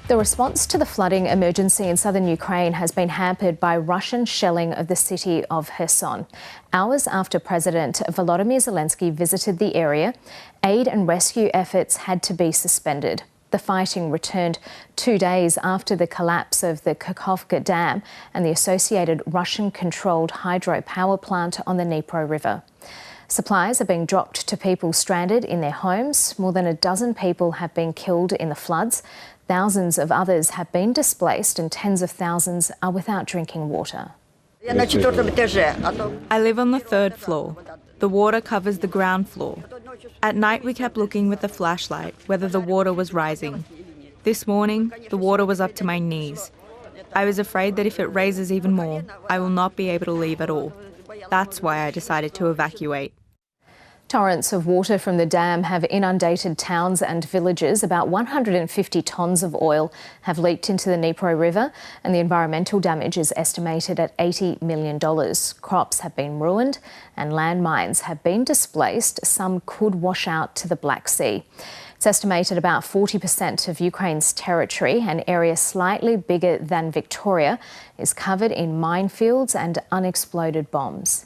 The response to the flooding emergency in southern Ukraine has been hampered by Russian shelling of the city of Kherson. Hours after President Volodymyr Zelensky visited the area, aid and rescue efforts had to be suspended. The fighting returned 2 days after the collapse of the Kakhovka Dam and the associated Russian-controlled hydropower plant on the Dnipro River. Supplies are being dropped to people stranded in their homes. More than a dozen people have been killed in the floods. Thousands of others have been displaced and tens of thousands are without drinking water. I live on the third floor. The water covers the ground floor. At night we kept looking with the flashlight whether the water was rising. This morning, the water was up to my knees. I was afraid that if it raises even more, I will not be able to leave at all. That's why I decided to evacuate. Torrents of water from the dam have inundated towns and villages. About 150 tonnes of oil have leaked into the Dnipro River, and the environmental damage is estimated at $80 million. Crops have been ruined and landmines have been displaced. Some could wash out to the Black Sea. It's estimated about 40% of Ukraine's territory, an area slightly bigger than Victoria, is covered in minefields and unexploded bombs.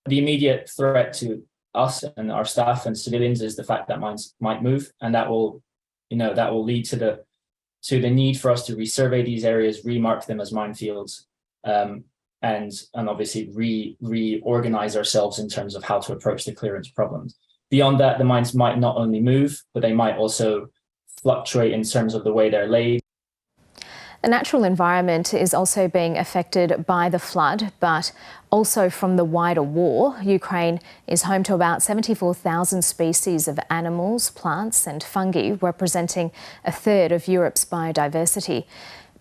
The immediate threat to us and our staff and civilians is the fact that mines might move, and that will lead to the need for us to resurvey these areas, remark them as minefields, and obviously reorganize ourselves in terms of how to approach the clearance problems. Beyond that, the mines might not only move, but they might also fluctuate in terms of the way they're laid. The natural environment is also being affected by the flood, but also from the wider war. Ukraine is home to about 74,000 species of animals, plants and fungi, representing a third of Europe's biodiversity.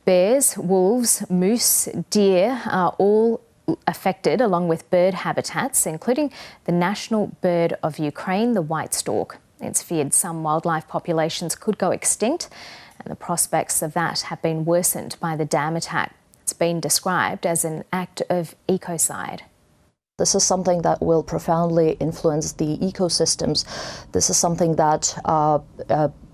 Bears, wolves, moose, deer are all affected, along with bird habitats, including the national bird of Ukraine, the white stork. It's feared some wildlife populations could go extinct, and the prospects of that have been worsened by the dam attack. It's been described as an act of ecocide. This is something that will profoundly influence the ecosystems. This is something that,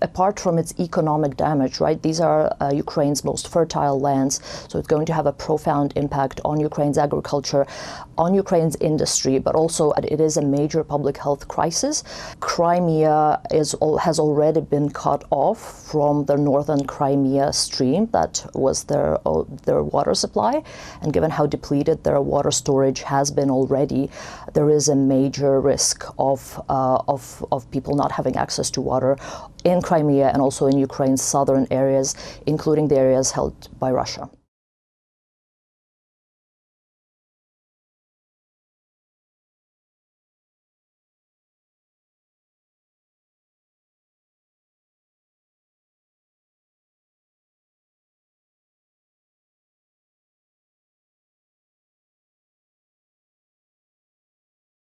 apart from its economic damage, right, these are Ukraine's most fertile lands, so it's going to have a profound impact on Ukraine's agriculture, on Ukraine's industry, but also it is a major public health crisis. Crimea has already been cut off from the northern Crimea stream that was their water supply, and given how depleted their water storage has been already, there is a major risk of people not having access to water in Crimea and also in Ukraine's southern areas, including the areas held by Russia.